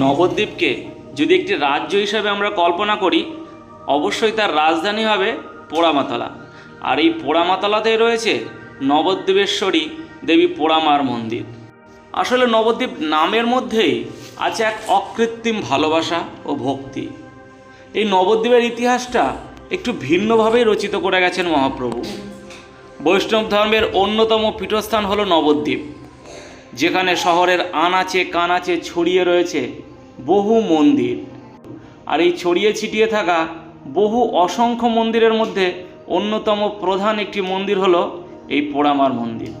নবদ্বীপকে যদি একটি রাজ্য হিসাবে আমরা কল্পনা করি, অবশ্যই তার রাজধানী হবে পোড়ামাতলা। আর এই পোড়ামাতলাতেই রয়েছে নবদ্বীপেশ্বরী দেবী পোড়ামার মন্দির। আসলে নবদ্বীপ নামের মধ্যেই আছে এক অকৃত্রিম ভালোবাসা ও ভক্তি। এই নবদ্বীপের ইতিহাসটা একটু ভিন্নভাবেই রচিত করে গেছেন মহাপ্রভু। বৈষ্ণব ধর্মের অন্যতম পীঠস্থান হলো নবদ্বীপ, যেখানে শহরের আনাচে কানাচে ছড়িয়ে রয়েছে বহু মন্দির। আর এই ছড়িয়ে ছিটিয়ে থাকা বহু অসংখ্য মন্দিরের মধ্যে অন্যতম প্রধান একটি মন্দির হলো এই পোড়ামার মন্দির।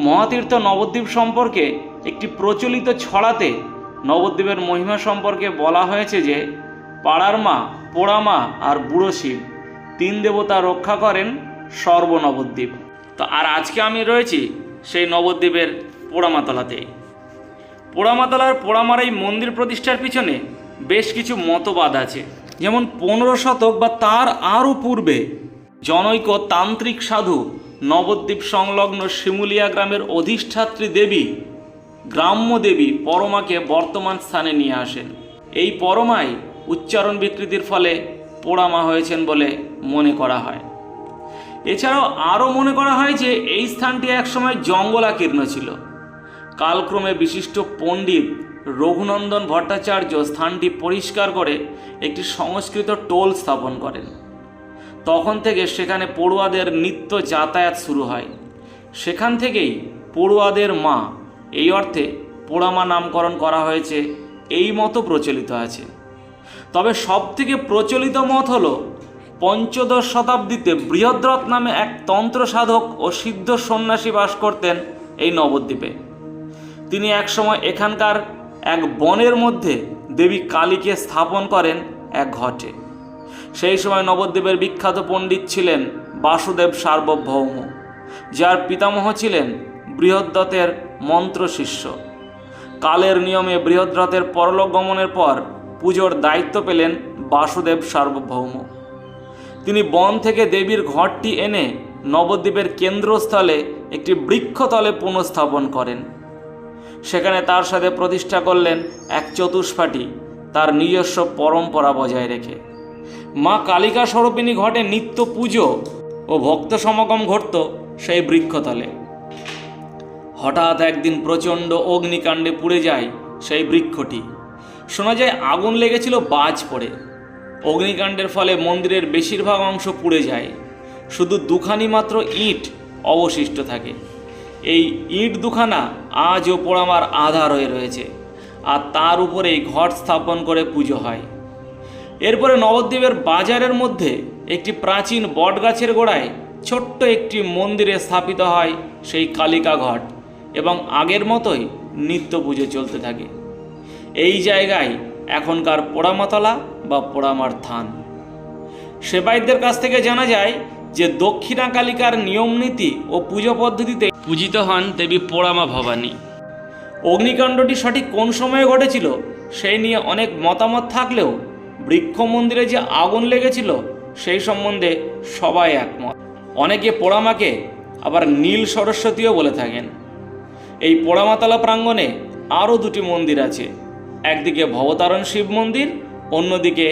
মহাতীর্থ নবদ্বীপ সম্পর্কে একটি প্রচলিত ছড়াতে নবদ্বীপের মহিমা সম্পর্কে বলা হয়েছে যে পাড়ার মা, পোড়ামা আর বুড়ো শিব তিন দেবতা রক্ষা করেন সর্বনবদ্বীপ। তো আর আজকে আমি রয়েছি সেই নবদ্বীপের পোড়ামাতলাতেই। পোড়ামাতলার পোড়ামার এই মন্দির প্রতিষ্ঠার পিছনে বেশ কিছু মতবাদ আছে। যেমন 15 শতক বা তার আরও পূর্বে জনৈক তান্ত্রিক সাধু নবদ্বীপ সংলগ্ন শিমুলিয়া গ্রামের অধিষ্ঠাত্রী দেবী, গ্রাম্য দেবী পরমাকে বর্তমান স্থানে নিয়ে আসেন। এই পরমাই উচ্চারণ বিকৃতির ফলে পোড়ামা হয়েছেন বলে মনে করা হয়। এছাড়াও আরও মনে করা হয় যে এই স্থানটি একসময় জঙ্গলাকীর্ণ ছিল। কালক্রমে বিশিষ্ট পণ্ডিত রঘুনন্দন ভট্টাচার্য স্থানটি পরিষ্কার করে একটি সংস্কৃত টোল স্থাপন করেন। তখন থেকে সেখানে পড়ুয়াদের নিত্য যাতায়াত শুরু হয়। সেখান থেকেই পড়ুয়াদের মা এই অর্থে পোড়ামা নামকরণ করা হয়েছে, এই মতো প্রচলিত আছে। তবে সবথেকে প্রচলিত মত হলো 15 শতাব্দীতে বৃহদ্রথ নামে এক তন্ত্র সাধক ও সিদ্ধ সন্ন্যাসী বাস করতেন এই নবদ্বীপে। তিনি একসময় এখানকার এক বনের মধ্যে দেবী কালীকে স্থাপন করেন এক ঘটে। সেই সময় নবদ্বীপের বিখ্যাত পণ্ডিত ছিলেন বাসুদেব সার্বভৌম, যার পিতামহ ছিলেন বৃহদ্রথের মন্ত্র শিষ্য। কালের নিয়মে বৃহদ্রথের পরলোক গমনের পর পুজোর দায়িত্ব পেলেন বাসুদেব সার্বভৌম। তিনি বন থেকে দেবীর ঘটটি এনে নবদ্বীপের কেন্দ্রস্থলে একটি বৃক্ষতলে পুনঃস্থাপন করেন। সেখানে তার সাথে প্রতিষ্ঠা করলেন এক চতুষ্পাঠী, তার নিজস্ব পরম্পরা বজায় রেখে। মা কালিকা স্বরূপিণী ঘটে নিত্য পুজো ও ভক্ত সমাগম ঘটত সেই বৃক্ষতলে। হঠাৎ একদিন প্রচণ্ড অগ্নিকাণ্ডে পুড়ে যায় সেই বৃক্ষটি। শোনা যায় আগুন লেগেছিল বাজ পড়ে। অগ্নিকাণ্ডের ফলে মন্দিরের বেশিরভাগ অংশ পুড়ে যায়, শুধু দুখানি মাত্র ইট অবশিষ্ট থাকে। এই ইট দুখানা আজও পোড়ামার আধার হয়ে রয়েছে, আর তার উপরেই ঘট স্থাপন করে পুজো হয়। এরপরে নবদ্বীপের বাজারের মধ্যে একটি প্রাচীন বটগাছের গোড়ায় ছোট্ট একটি মন্দিরে স্থাপিত হয় সেই কালিকা ঘট, এবং আগের মতোই নিত্য পুজো চলতে থাকে। এই জায়গায় এখনকার পোড়ামাতলা বা পোড়ামার থান। সেবায়তদের কাছ থেকে জানা যায় যে দক্ষিণা কালিকার নিয়মনীতি ও পুজো পদ্ধতিতে পূজিত হন দেবী পোড়ামা ভবানী। অগ্নিকাণ্ডটি সঠিক কোন সময়ে ঘটেছিল সেই নিয়ে অনেক মতামত থাকলেও বৃক্ষ মন্দিরে যে আগুন লেগেছিল সেই সম্বন্ধে সবাই একমত। অনেকে পোড়ামাকে আবার নীল সরস্বতীও বলে থাকেন। এই পোড়ামাতলা প্রাঙ্গণে আরও দুটি মন্দির আছে, একদিকে ভবতারণ শিব মন্দির, অন্যদিকে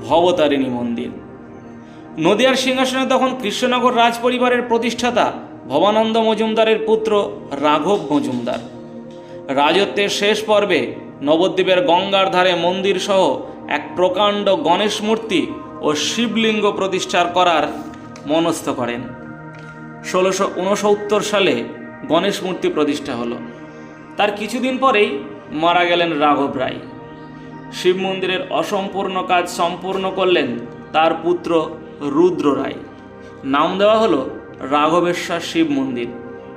ভবতারিণী মন্দির। নদিয়ার সিংহাসনে তখন কৃষ্ণনগর রাজ পরিবারের প্রতিষ্ঠাতা ভবানন্দ মজুমদারের পুত্র রাঘব মজুমদার। রাজত্বের শেষ পর্বে নবদ্বীপের গঙ্গার ধারে মন্দির সহ এক প্রকাণ্ড গণেশ মূর্তি ও শিবলিঙ্গ প্রতিষ্ঠা করার মনস্থ করেন। 1669 সালে গণেশ মূর্তি প্রতিষ্ঠা হলো। তার কিছুদিন পরেই মারা গেলেন রাঘব রায়। শিব মন্দিরের অসম্পূর্ণ কাজ সম্পূর্ণ করলেন তার পুত্র রুদ্র রায়। নাম দেওয়া হলো রাঘবেশ্বর শিব মন্দির,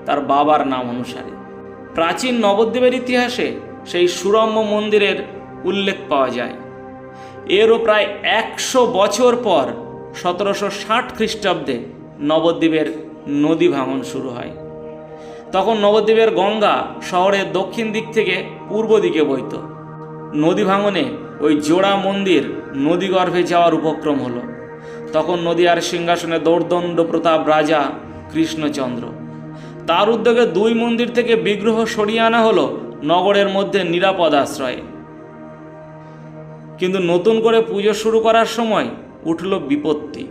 তার বাবার নাম অনুসারে। প্রাচীন নবদ্বীপের ইতিহাসে সেই সুরম্য মন্দিরের উল্লেখ পাওয়া যায়। এরও প্রায় 100 বছর পর 1760 খ্রিস্টাব্দে নবদ্বীপের নদী ভাঙন শুরু হয়। তখন নবদ্বীপের গঙ্গা শহরের দক্ষিণ দিক থেকে পূর্ব দিকে বইত। নদী ভাঙনে ওই জোড়া মন্দির নদীগর্ভে যাওয়ার উপক্রম হলো। তখন নদিয়ার সিংহাসনে দৌর্দণ্ড প্রতাপ রাজা কৃষ্ণচন্দ্র। তার উদ্যোগে দুই মন্দির থেকে বিগ্রহ সরিয়ে আনা হলো নগরের মধ্যে নিরাপদ আশ্রয়ে। কিন্তু নতুন করে পুজো শুরু করার সময় উঠল বিপত্তি।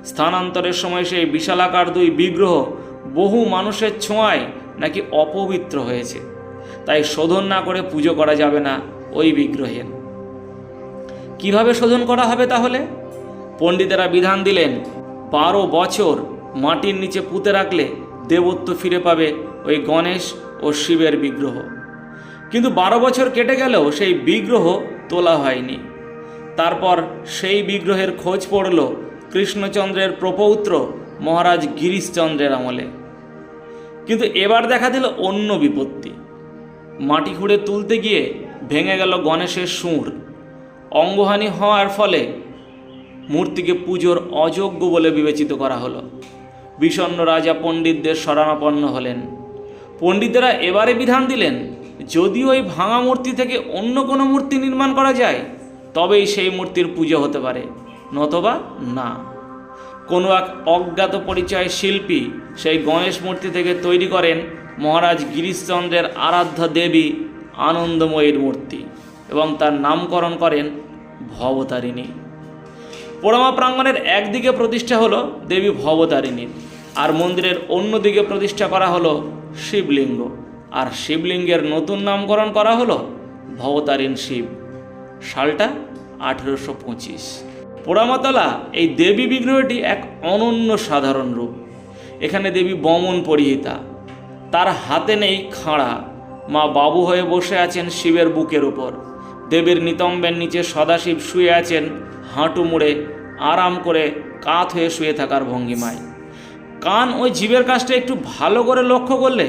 স্থানান্তরের সময় সেই বিশালাকার দুই বিগ্রহ বহু মানুষের ছোঁয়ায় নাকি অপবিত্র হয়েছে, তাই শোধন না করে পুজো করা যাবে না ওই বিগ্রহের। কিভাবে শোধন করা হবে তাহলে? পণ্ডিতেরা বিধান দিলেন 12 বছর মাটির নিচে পুঁতে রাখলে দেবত্ব ফিরে পাবে ওই গণেশ ও শিবের বিগ্রহ। কিন্তু 12 বছর কেটে গেলেও সেই বিগ্রহ তোলা হয়নি। তারপর সেই বিগ্রহের খোঁজ পড়ল কৃষ্ণচন্দ্রের প্রপৌত্র মহারাজ গিরিশচন্দ্রের আমলে। কিন্তু এবার দেখা দিল অন্য বিপত্তি। মাটি খুঁড়ে তুলতে গিয়ে ভেঙে গেল গণেশের সুর। অঙ্গহানি হওয়ার ফলে মূর্তিকে পুজোর অযোগ্য বলে বিবেচিত করা হলো। বিষণ্ণ রাজা পণ্ডিতদের শরণাপন্ন হলেন। পণ্ডিতেরা এবারে বিধান দিলেন, যদি ওই ভাঙা মূর্তি থেকে অন্য কোনো মূর্তি নির্মাণ করা যায় তবেই সেই মূর্তির পুজো হতে পারে, নতবা না। কোনো এক অজ্ঞাত পরিচয় শিল্পী সেই গণেশ মূর্তি থেকে তৈরি করেন মহারাজ গিরিশচন্দ্রের আরাধ্যা দেবী আনন্দময়ীর মূর্তি এবং তার নামকরণ করেন ভবতারিণী। পোড়ামা প্রাঙ্গণের একদিকে প্রতিষ্ঠা হলো দেবী ভবতারিণীর, আর মন্দিরের অন্যদিকে প্রতিষ্ঠা করা হলো শিবলিঙ্গ, আর শিবলিঙ্গের নতুন নামকরণ করা হলো ভবতারিণ শিব। সালটা 1825। পোড়ামাতলা এই দেবী বিগ্রহটি এক অনন্য সাধারণ রূপ। এখানে দেবী বমন পরিহিতা, তার হাতে নেই খাড়া, মা বাবু হয়ে বসে আছেন শিবের বুকের উপর। দেবীর নিতম্বের নিচে সদাশিব শুয়ে আছেন হাঁটু মুড়ে, আরাম করে কাত হয়ে শুয়ে থাকার ভঙ্গিমায়। কান ওই জীবের কাজটা একটু ভালো করে লক্ষ্য করলে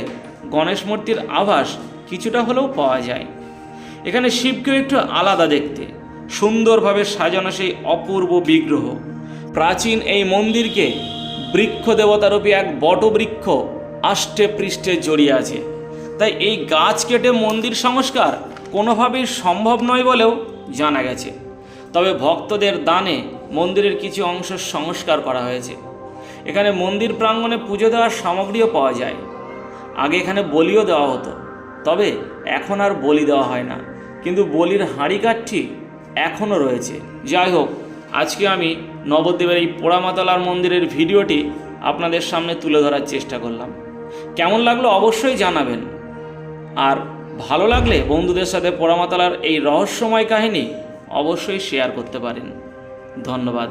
গণেশ মূর্তির আভাস কিছুটা হলেও পাওয়া যায়। এখানে শিবকেও একটু আলাদা দেখতে, সুন্দরভাবে সাজানো সেই অপূর্ব বিগ্রহ। প্রাচীন এই মন্দিরকে বৃক্ষ দেবতারূপী এক বটবৃক্ষ আষ্টে পৃষ্ঠে জড়িয়ে আছে, তাই এই গাছ কেটে মন্দির সংস্কার কোনোভাবেই সম্ভব নয় বলেও জানা গেছে। তবে ভক্তদের দানে মন্দিরের কিছু অংশ সংস্কার করা হয়েছে। এখানে মন্দির প্রাঙ্গণে পুজো দেওয়ার সামগ্রীও পাওয়া যায়। আগে এখানে বলিও দেওয়া হতো, তবে এখন আর বলি দেওয়া হয় না, কিন্তু বলির হাঁড়ি কাঠটি এখনও রয়েছে। যাই হোক, আজকে আমি নবদ্বীপের এই পোড়ামাতলার মন্দিরের ভিডিওটি আপনাদের সামনে তুলে ধরার চেষ্টা করলাম। কেমন লাগলো অবশ্যই জানাবেন, আর ভালো লাগলে বন্ধুদের সাথে পোড়ামাতলার এই রহস্যময় কাহিনী অবশ্যই শেয়ার করতে পারেন। ধন্যবাদ।